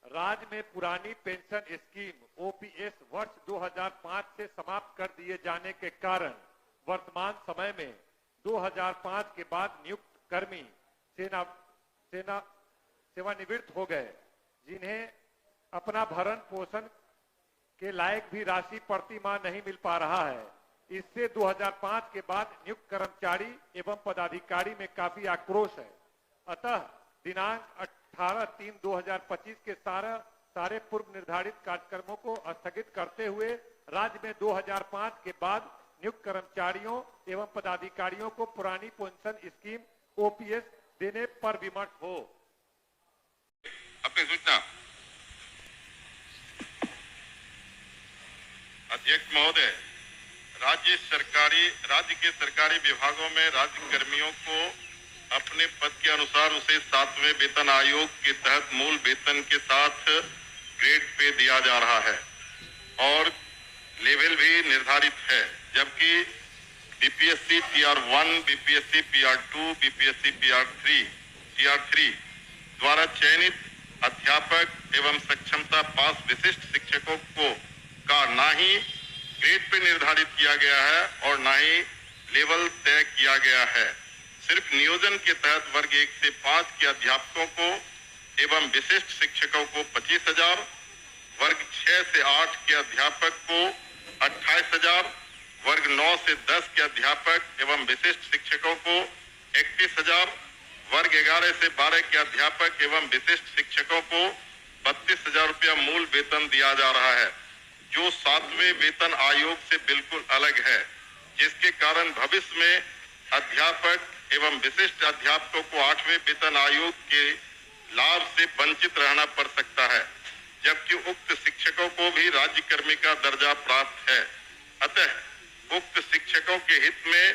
राज्य में पुरानी पेंशन स्कीम ओपीएस वर्ष 2005 से समाप्त कर दिए जाने के कारण वर्तमान समय में 2005 के बाद नियुक्त कर्मी सेवानिवृत्त हो गए, जिन्हें अपना भरण पोषण के लायक भी राशि प्रति माह नहीं मिल पा रहा है। इससे 2005 के बाद नियुक्त कर्मचारी एवं पदाधिकारी में काफी आक्रोश है। अतः दिनांक 18/3/2025 के सारे पूर्व निर्धारित कार्यक्रमों को स्थगित करते हुए राज्य में 2005 के बाद नियुक्त कर्मचारियों एवं पदाधिकारियों को पुरानी पेंशन स्कीम ओपीएस देने पर विमर्श हो। अपनी सूचना। अध्यक्ष महोदय, राज्य के सरकारी विभागों में राज्य कर्मियों को अपने पद के अनुसार उसे 7वें वेतन आयोग के तहत मूल वेतन के साथ ग्रेड पे दिया जा रहा है और लेवल भी निर्धारित है, जबकि बीपीएससी टीआर1, बीपीएससी पीआर2, बीपीएससी टीआर3 द्वारा चयनित अध्यापक एवं सक्षमता पास विशिष्ट शिक्षकों का ना ही ग्रेड पे निर्धारित किया गया है और ना ही लेवल तय किया गया है। सिर्फ नियोजन के तहत वर्ग 1 से 5 के अध्यापकों को एवं विशिष्ट शिक्षकों को 25,000, वर्ग 6 से 8 के अध्यापक को 28,000, वर्ग 9 से 10 के अध्यापक एवं विशिष्ट शिक्षकों को 31,000, वर्ग 11 से 12 के अध्यापक एवं विशिष्ट शिक्षकों को 32,000 रुपया मूल वेतन दिया जा रहा है, जो 7वें वेतन आयोग से बिल्कुल अलग है, जिसके कारण भविष्य में अध्यापक एवं विशिष्ट अध्यापकों को 8वें वेतन आयोग के लाभ से वंचित रहना पड़ सकता है, जबकि उक्त शिक्षकों को भी राज्य कर्मी का दर्जा प्राप्त है। अतः उक्त शिक्षकों के हित में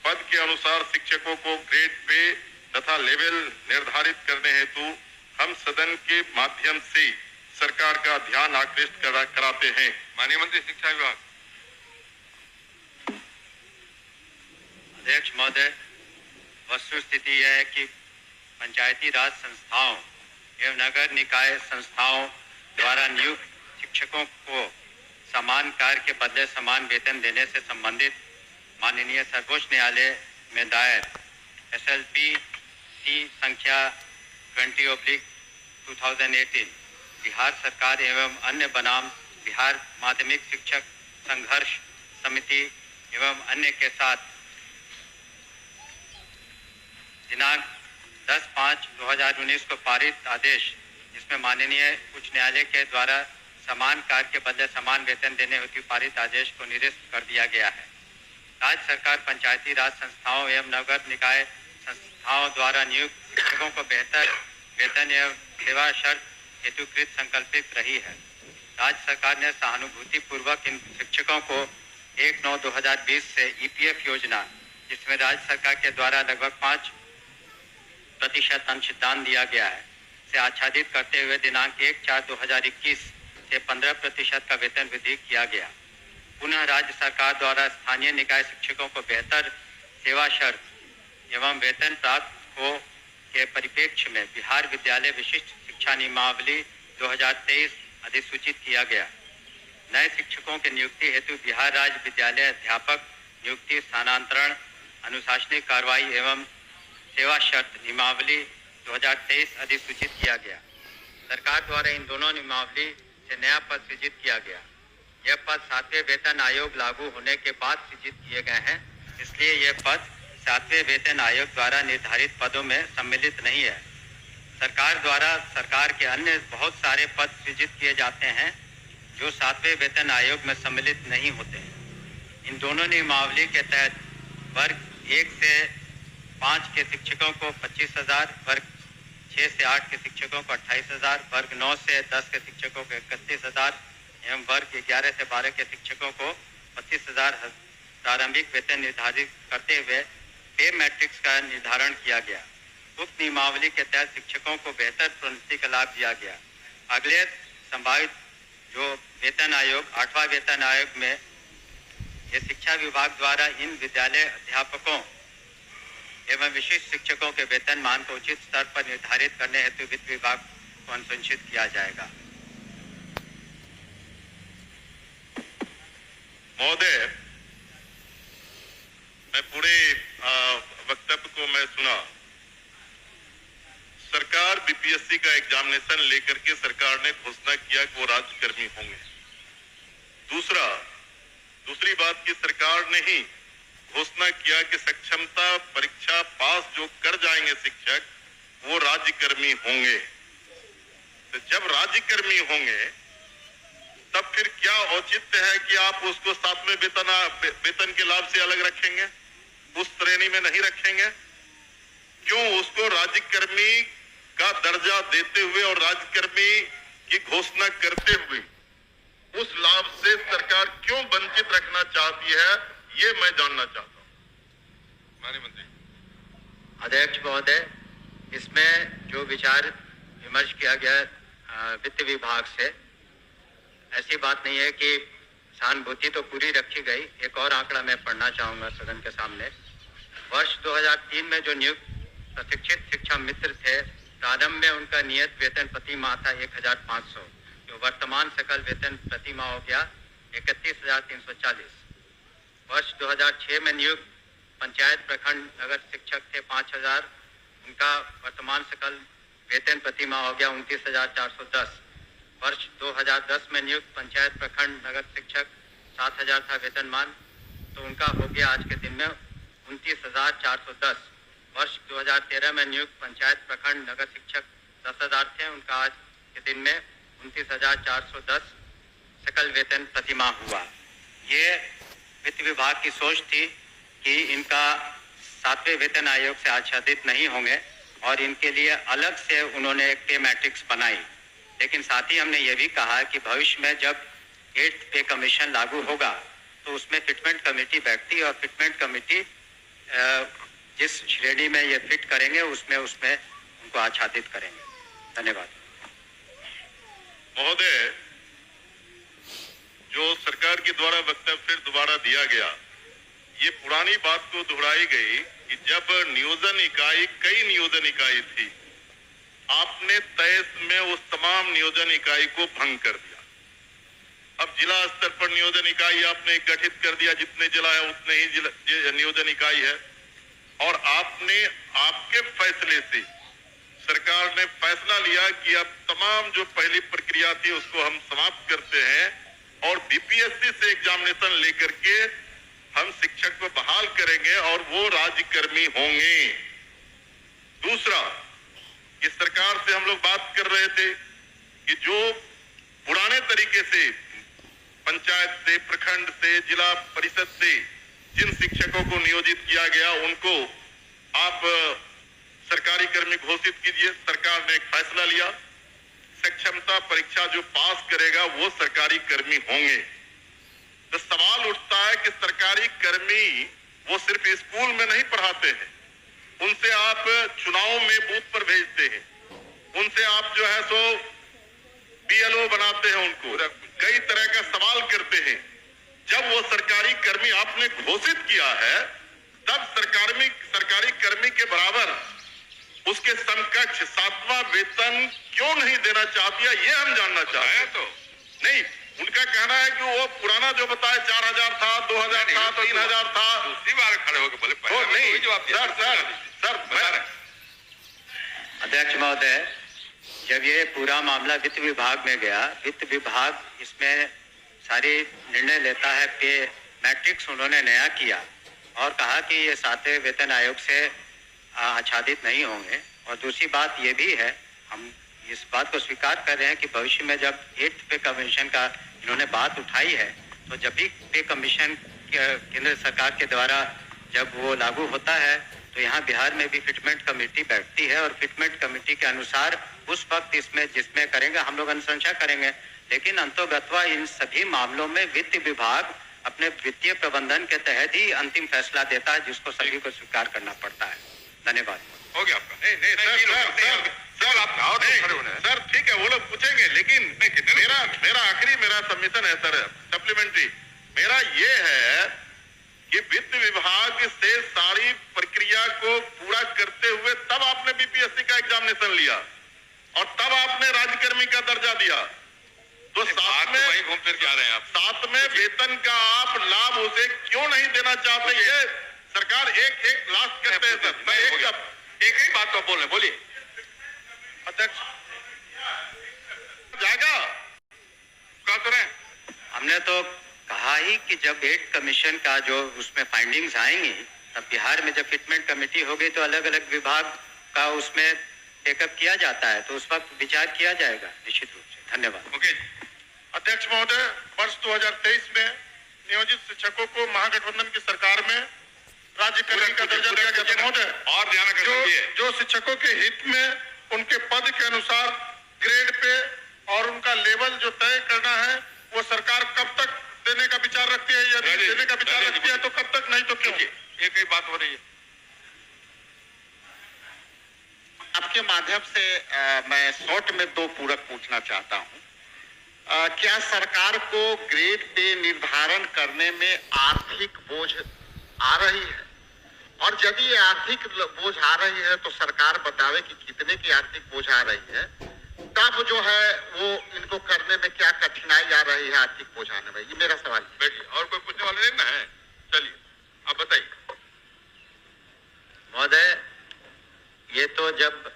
पद के अनुसार शिक्षकों को ग्रेड पे तथा लेवल निर्धारित करने हेतु हम सदन के माध्यम से सरकार का ध्यान आकृष्ट कराते हैं। माननीय मंत्री शिक्षा विभाग। अध्यक्ष महोदय, वस्तुस्थिति यह है कि पंचायती राज संस्थाओं एवं नगर निकाय संस्थाओं द्वारा नियुक्त शिक्षकों को समान कार्य के बदले समान वेतन देने से संबंधित माननीय सर्वोच्च न्यायालय में दायर SLP संख्या 20/2018 बिहार सरकार एवं अन्य बनाम बिहार माध्यमिक शिक्षक संघर्ष समिति एवं अन्य के साथ दिनांक 10/5/2019 को पारित आदेश, जिसमें माननीय उच्च न्यायालय के द्वारा समान कार्य के बदले समान वेतन देने हेतु पारित आदेश को निरस्त कर दिया गया है। राज्य सरकार पंचायती राज संस्थाओं एवं नगर निकाय संस्थाओं द्वारा नियुक्त शिक्षकों को बेहतर वेतन एवं सेवा शर्त हेतुकृत संकल्पित रही है। राज्य सरकार ने सहानुभूति पूर्वक इन शिक्षकों को 1/9/2020 से EPF योजना, जिसमें राज्य सरकार के द्वारा लगभग 5% अंशदान दिया गया है, से आच्छादित करते हुए दिनांक 1/4/2021 से 15% का वेतन वृद्धि किया गया। पुनः राज्य सरकार द्वारा स्थानीय निकाय शिक्षकों को बेहतर सेवा शर्त एवं वेतन प्राप्त हो के परिप्रेक्ष्य में बिहार विद्यालय विशिष्ट शिक्षा नियमावली 2023 अधिसूचित किया गया। नए शिक्षकों की नियुक्ति हेतु बिहार राज्य विद्यालय अध्यापक नियुक्ति, स्थानांतरण, अनुशासनिक कार्रवाई एवं सेवा शर्त नियमावली 2023 अधिसूचित किया गया। सरकार द्वारा इन दोनों नियमावली से नया पद सृजित किया गया। यह पद 7वें वेतन आयोग लागू होने के बाद सृजित किए गए हैं, इसलिए यह पद 7वें वेतन आयोग द्वारा निर्धारित पदों में सम्मिलित नहीं है। सरकार द्वारा सरकार के अन्य बहुत सारे पद सृजित किए जाते हैं जो 7वें वेतन आयोग में सम्मिलित नहीं होते। इन दोनों नियमावली के तहत वर्ग 1 से 5 के शिक्षकों को 25,000, वर्ग 6 से 8 के शिक्षकों को 28,000, वर्ग 9 से 10 के शिक्षकों को 31,000 एवं वर्ग 11 से 12 के शिक्षकों को 25,000 प्रारंभिक वेतन निर्धारित करते हुए पे मैट्रिक्स का निर्धारण किया गया। उक्त नियमावली के तहत शिक्षकों को बेहतर प्रोन्नति का लाभ दिया गया। अगले संभावित जो वेतन आयोग 8वां वेतन आयोग में ये शिक्षा विभाग द्वारा इन विद्यालय अध्यापकों एवं विशिष्ट शिक्षकों के वेतन मान को उचित स्तर पर निर्धारित करने हेतु वित्त विभाग को अनुशंसित किया जाएगा। महोदय, मैं पूरे वक्तव्य को मैं सुना। सरकार बीपीएससी का एग्जामिनेशन लेकर के सरकार ने घोषणा किया कि वो राज्यकर्मी होंगे। दूसरी बात की सरकार ने ही घोषणा किया कि सक्षमता परीक्षा पास जो कर जाएंगे शिक्षक वो राज्यकर्मी होंगे। तो जब राज्यकर्मी होंगे तब फिर क्या औचित्य है कि आप उसको सातवें वेतन के लाभ से अलग रखेंगे, उस श्रेणी में नहीं रखेंगे? क्यों उसको राज्यकर्मी का दर्जा देते हुए और राज्यकर्मी की घोषणा करते हुए उस लाभ से सरकार क्यों वंचित रखना चाहती है, ये मैं जानना चाहता हूं। माननीय मंत्री। अध्यक्ष महोदय, इसमें जो विचार विमर्श किया गया वित्त विभाग से, ऐसी बात नहीं है कि सहानुभूति तो पूरी रखी गई। एक और आंकड़ा मैं पढ़ना चाहूंगा सदन के सामने। वर्ष 2003 में जो नियुक्त प्रशिक्षित शिक्षा मित्र थे, प्रारंभ में उनका नियत वेतन प्रति माह था 1500, जो वर्तमान सकल वेतन प्रति माह हो गया 31,340। वर्ष 2006 में नियुक्त पंचायत प्रखंड नगर शिक्षक थे 5000, उनका वर्तमान सकल वेतन प्रति माह हो गया 29,410। वर्ष 2010 में नियुक्त पंचायत प्रखंड नगर शिक्षक 7000 था वेतनमान, तो उनका हो गया आज के दिन में 29,410। वर्ष 2013 में नियुक्त पंचायत प्रखंड नगर शिक्षक 10,000 थे, उनका आज के दिन में 29,410 सकल वेतन प्रतिमाह हुआ। ये वित्त विभाग की सोच थी कि इनका 7वें वेतन आयोग से आच्छादित नहीं होंगे और इनके लिए अलग से उन्होंने एक पे मैट्रिक्स बनाई। लेकिन साथ ही हमने ये भी कहा कि भविष्य में जब 8th पे कमीशन लागू होगा तो उसमें फिटमेंट कमेटी बैठती है और फिटमेंट कमेटी जिस श्रेणी में ये फिट करेंगे उसमें उनको आच्छादित करेंगे। धन्यवाद। महोदय, जो सरकार के द्वारा वक्तव्य फिर दोबारा दिया गया, ये पुरानी बात को दोहराई गई कि जब कई नियोजन इकाई थी, आपने तय में उस तमाम नियोजन इकाई को भंग कर दिया। अब जिला स्तर पर नियोजन इकाई आपने गठित कर दिया, जितने जिला है उतने ही नियोजन इकाई है, और आपके फैसले से सरकार ने फैसला लिया कि अब तमाम जो पहली प्रक्रिया थी उसको हम समाप्त करते हैं और बीपीएससी से एग्जामिनेशन लेकर के हम शिक्षक को बहाल करेंगे और वो राज्यकर्मी होंगे। दूसरा, कि सरकार से हम लोग बात कर रहे थे कि जो पुराने तरीके से पंचायत से, प्रखंड से, जिला परिषद से जिन शिक्षकों को नियोजित किया गया उनको आप सरकारी कर्मी घोषित कीजिए। सरकार ने एक फैसला लिया, सक्षमता परीक्षा जो पास करेगा वो सरकारी कर्मी होंगे। तो सवाल उठता है कि सरकारी कर्मी वो सिर्फ स्कूल में नहीं पढ़ाते हैं, उनसे आप चुनाव में बूथ पर भेजते हैं, उनसे आप जो है सो बीएलओ बनाते हैं, उनको कई तरह का सवाल करते हैं। जब वो सरकारी कर्मी आपने घोषित किया है तब सरकारी कर्मी के बराबर उसके समकक्ष 7वां वेतन क्यों नहीं देना चाहती है, ये हम जानना चाहते हैं। तो नहीं, उनका कहना है कि वो पुराना जो बताया 4000 था, 2000 था, 3000 था। दूसरी बार खड़े होकर बोले नहीं सर। अध्यक्ष महोदय, जब ये पूरा मामला वित्त विभाग में गया, वित्त विभाग इसमें सारी निर्णय लेता है। पे मैट्रिक्स उन्होंने नया किया और कहा कि ये 7वें वेतन आयोग से आच्छादित नहीं होंगे। और दूसरी बात ये भी है, हम इस बात को स्वीकार कर रहे हैं कि भविष्य में जब 8th पे कमीशन का इन्होंने बात उठाई है, तो जब भी पे कमीशन केंद्र सरकार के द्वारा जब वो लागू होता है तो यहाँ बिहार में भी फिटमेंट कमेटी बैठती है और फिटमेंट कमेटी के अनुसार उस वक्त इसमें जिसमें करेंगे हम लोग अनुशंसा करेंगे। लेकिन अंतोगत्वा इन सभी मामलों में वित्त विभाग अपने वित्तीय प्रबंधन के तहत ही अंतिम फैसला देता है, जिसको सभी को स्वीकार करना पड़ता है। धन्यवाद। हो गया आपका? सर ठीक है, वो लोग पूछेंगे, लेकिन मेरा आखिरी सबमिशन है सर, सप्लीमेंट्री मेरा ये है कि वित्त विभाग से सारी प्रक्रिया को पूरा करते हुए तब आपने बीपीएससी का एग्जामिनेशन लिया और तब आपने राज्यकर्मी का दर्जा दिया। तो साथ में वही घूम फिर के आ रहे हैं आप। साथ में वेतन का आप लाभ उसे क्यों नहीं देना चाहते? ये सरकार एक लास्ट करते हैं सर। मैं एक ही बात को बोल रहे, बोलिए अध्यक्ष जाएगा क्या करें। हमने तो कहा ही कि जब एड कमीशन का जो उसमें फाइंडिंग्स आएंगी, तब बिहार में जब फिटमेंट कमेटी होगी तो अलग अलग विभाग का उसमें टेकअप किया जाता है, तो उस वक्त विचार किया जाएगा निश्चित रूप से। धन्यवाद। मुकेश अध्यक्ष महोदय, वर्ष 2023 में नियोजित शिक्षकों को महागठबंधन की सरकार में राज्यकर्मी का दर्जा दिया गया था महोदय। और ध्यान रखिए, जो शिक्षकों के हित में उनके पद के अनुसार ग्रेड पे और उनका लेवल जो तय करना है, वो सरकार कब तक देने का विचार रखती है? यदि देने का विचार रखती है तो कब तक, नहीं तो क्यों? एक ही बात हो रही है। आपके माध्यम से मैं शॉर्ट में दो पूरक पूछना चाहता हूं। क्या सरकार को ग्रेड पे निर्धारण करने में आर्थिक बोझ आ रही है? और यदि ये आर्थिक बोझ आ रही है तो सरकार बतावे कि कितने की आर्थिक बोझ आ रही है, तब जो है वो इनको करने में क्या कठिनाई आ रही है आर्थिक बोझ आने में। ये मेरा सवाल है। बैठिए, और कोई पूछने वाले नहीं ना है? चलिए आप बताइए। महोदय, ये तो जब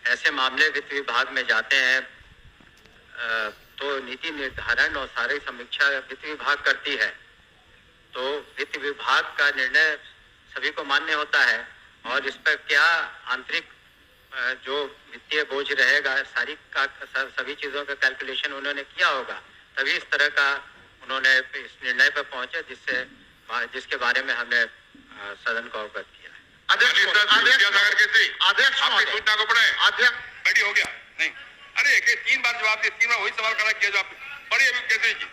ऐसे मामले वित्त विभाग में जाते हैं तो नीति निर्धारण और सारी समीक्षा वित्त विभाग करती है, तो वित्त विभाग का निर्णय सभी को मान्य होता है, और इस पर क्या आंतरिक जो वित्तीय बोझ रहेगा सभी चीजों का कैलकुलेशन उन्होंने किया होगा, तभी इस तरह का उन्होंने इस निर्णय पर पहुंचे जिसके बारे में हमने सदन को अवगत किया। अध्यक्ष सूचना को पढ़े। अध्यक्ष बैठी हो गया नहीं, अरे 3 बार जवाब दिया, 3 बार वही सवाल खड़ा किया जो आप बड़ी अभी कैसे जी